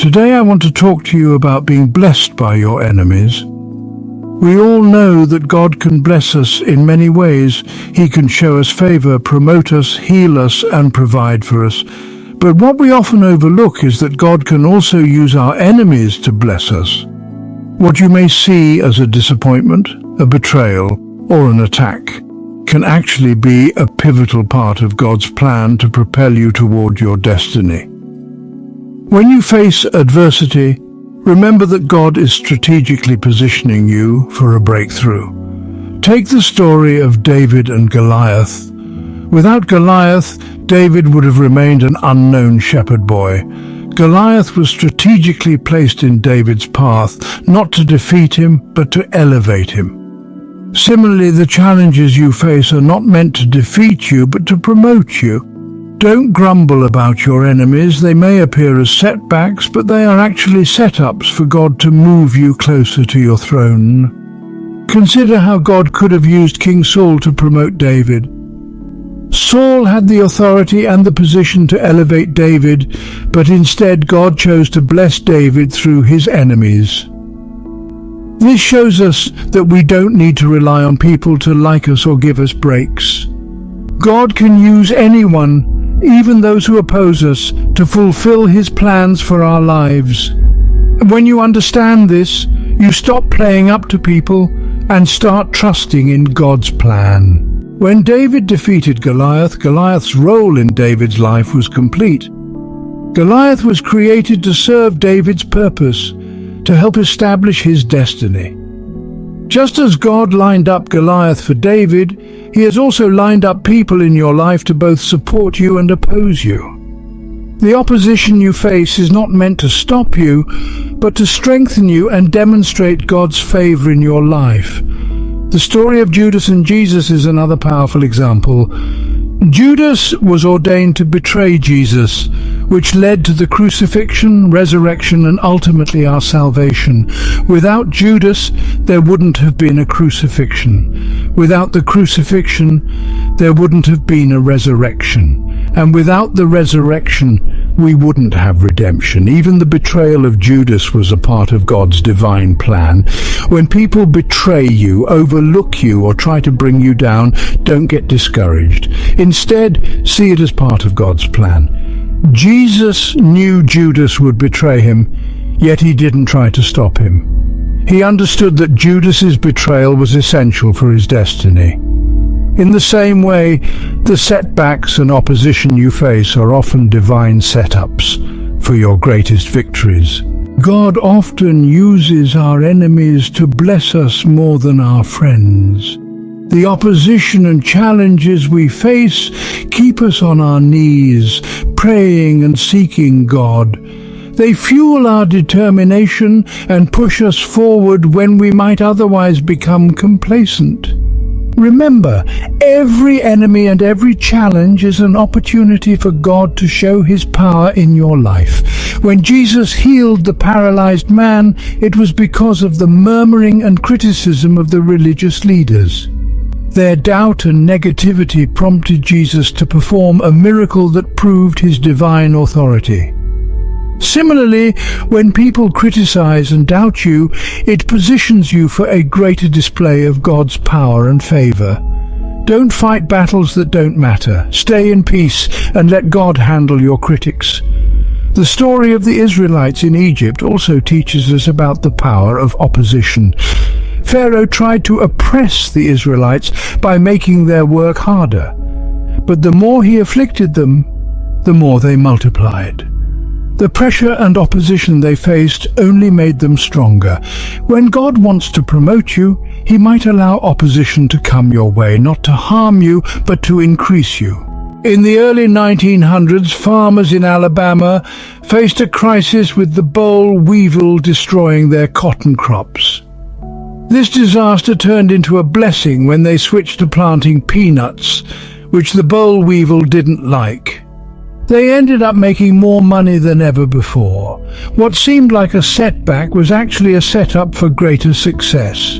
Today I want to talk to you about being blessed by your enemies. We all know that God can bless us in many ways. He can show us favor, promote us, heal us, and provide for us. But what we often overlook is that God can also use our enemies to bless us. What you may see as a disappointment, a betrayal, or an attack can actually be a pivotal part of God's plan to propel you toward your destiny. When you face adversity, remember that God is strategically positioning you for a breakthrough. Take the story of David and Goliath. Without Goliath, David would have remained an unknown shepherd boy. Goliath was strategically placed in David's path, not to defeat him, but to elevate him. Similarly, the challenges you face are not meant to defeat you, but to promote you. Don't grumble about your enemies. They may appear as setbacks, but they are actually setups for God to move you closer to your throne. Consider how God could have used King Saul to promote David. Saul had the authority and the position to elevate David, but instead God chose to bless David through his enemies. This shows us that we don't need to rely on people to like us or give us breaks. God can use anyone, even those who oppose us, to fulfill his plans for our lives. When you understand this, you stop playing up to people and start trusting in God's plan. When David defeated Goliath, Goliath's role in David's life was complete. Goliath was created to serve David's purpose, to help establish his destiny. Just as God lined up Goliath for David, he has also lined up people in your life to both support you and oppose you. The opposition you face is not meant to stop you, but to strengthen you and demonstrate God's favor in your life. The story of Judas and Jesus is another powerful example. Judas was ordained to betray Jesus, which led to the crucifixion, resurrection, and ultimately our salvation. Without Judas, there wouldn't have been a crucifixion. Without the crucifixion, there wouldn't have been a resurrection. And without the resurrection, we wouldn't have redemption. Even the betrayal of Judas was a part of God's divine plan. When people betray you, overlook you, or try to bring you down, don't get discouraged. Instead, see it as part of God's plan. Jesus knew Judas would betray him, yet he didn't try to stop him. He understood that Judas's betrayal was essential for his destiny. In the same way, the setbacks and opposition you face are often divine setups for your greatest victories. God often uses our enemies to bless us more than our friends. The opposition and challenges we face keep us on our knees, praying and seeking God. They fuel our determination and push us forward when we might otherwise become complacent. Remember, every enemy and every challenge is an opportunity for God to show his power in your life. When Jesus healed the paralyzed man, it was because of the murmuring and criticism of the religious leaders. Their doubt and negativity prompted Jesus to perform a miracle that proved his divine authority. Similarly, when people criticize and doubt you, it positions you for a greater display of God's power and favor. Don't fight battles that don't matter. Stay in peace and let God handle your critics. The story of the Israelites in Egypt also teaches us about the power of opposition. Pharaoh tried to oppress the Israelites by making their work harder, but the more he afflicted them, the more they multiplied. The pressure and opposition they faced only made them stronger. When God wants to promote you, he might allow opposition to come your way, not to harm you, but to increase you. In the early 1900s, farmers in Alabama faced a crisis with the boll weevil destroying their cotton crops. This disaster turned into a blessing when they switched to planting peanuts, which the boll weevil didn't like. They ended up making more money than ever before. What seemed like a setback was actually a setup for greater success.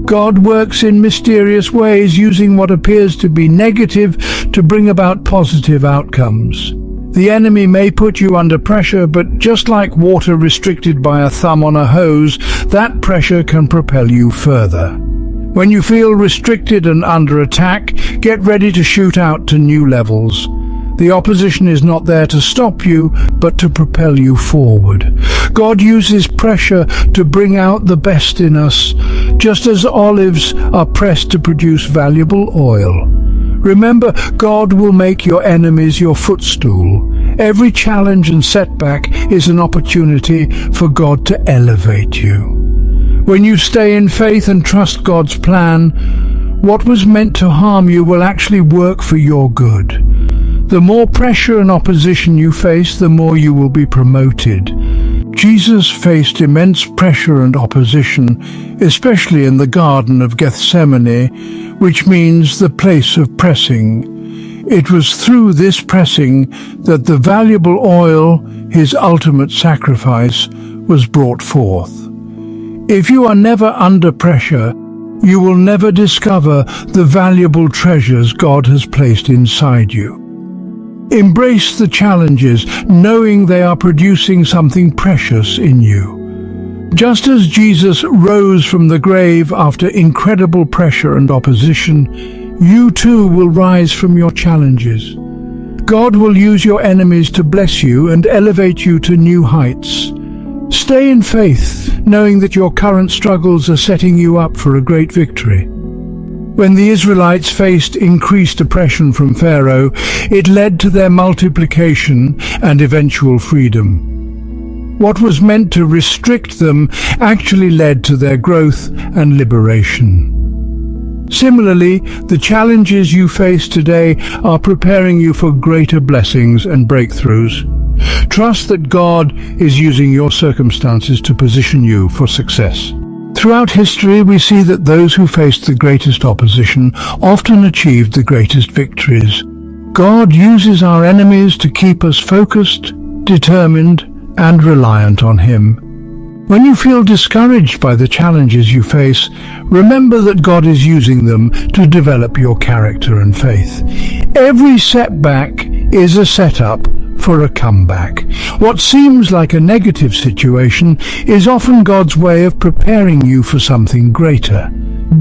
God works in mysterious ways, using what appears to be negative to bring about positive outcomes. The enemy may put you under pressure, but just like water restricted by a thumb on a hose, that pressure can propel you further. When you feel restricted and under attack, get ready to shoot out to new levels. The opposition is not there to stop you, but to propel you forward. God uses pressure to bring out the best in us, just as olives are pressed to produce valuable oil. Remember, God will make your enemies your footstool. Every challenge and setback is an opportunity for God to elevate you. When you stay in faith and trust God's plan, what was meant to harm you will actually work for your good. The more pressure and opposition you face, the more you will be promoted. Jesus faced immense pressure and opposition, especially in the Garden of Gethsemane, which means the place of pressing. It was through this pressing that the valuable oil, his ultimate sacrifice, was brought forth. If you are never under pressure, you will never discover the valuable treasures God has placed inside you. Embrace the challenges, knowing they are producing something precious in you. Just as Jesus rose from the grave after incredible pressure and opposition, you too will rise from your challenges. God will use your enemies to bless you and elevate you to new heights. Stay in faith, knowing that your current struggles are setting you up for a great victory. When the Israelites faced increased oppression from Pharaoh, it led to their multiplication and eventual freedom. What was meant to restrict them actually led to their growth and liberation. Similarly, the challenges you face today are preparing you for greater blessings and breakthroughs. Trust that God is using your circumstances to position you for success. Throughout history, we see that those who faced the greatest opposition often achieved the greatest victories. God uses our enemies to keep us focused, determined, and reliant on Him. When you feel discouraged by the challenges you face, remember that God is using them to develop your character and faith. Every setback is a setup for a comeback. What seems like a negative situation is often God's way of preparing you for something greater.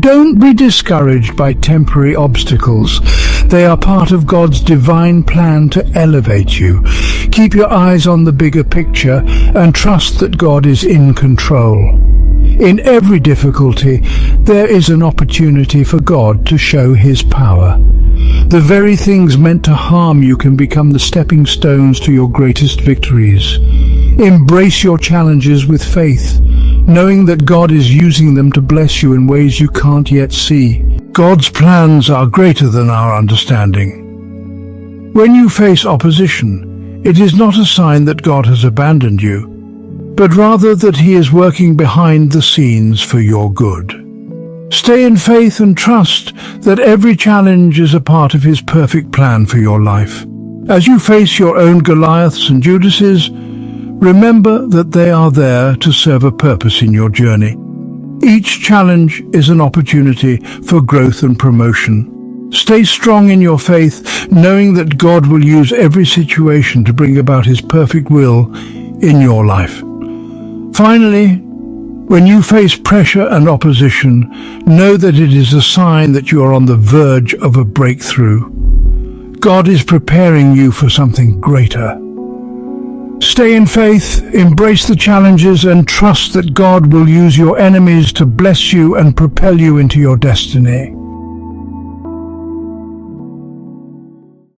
Don't be discouraged by temporary obstacles. They are part of God's divine plan to elevate you. Keep your eyes on the bigger picture and trust that God is in control. In every difficulty, there is an opportunity for God to show His power. The very things meant to harm you can become the stepping stones to your greatest victories. Embrace your challenges with faith, knowing that God is using them to bless you in ways you can't yet see. God's plans are greater than our understanding. When you face opposition, it is not a sign that God has abandoned you, but rather that He is working behind the scenes for your good. Stay in faith and trust that every challenge is a part of His perfect plan for your life. As you face your own Goliaths and Judases, remember that they are there to serve a purpose in your journey. Each challenge is an opportunity for growth and promotion. Stay strong in your faith, knowing that God will use every situation to bring about His perfect will in your life. Finally, when you face pressure and opposition, know that it is a sign that you are on the verge of a breakthrough. God is preparing you for something greater. Stay in faith, embrace the challenges, and trust that God will use your enemies to bless you and propel you into your destiny.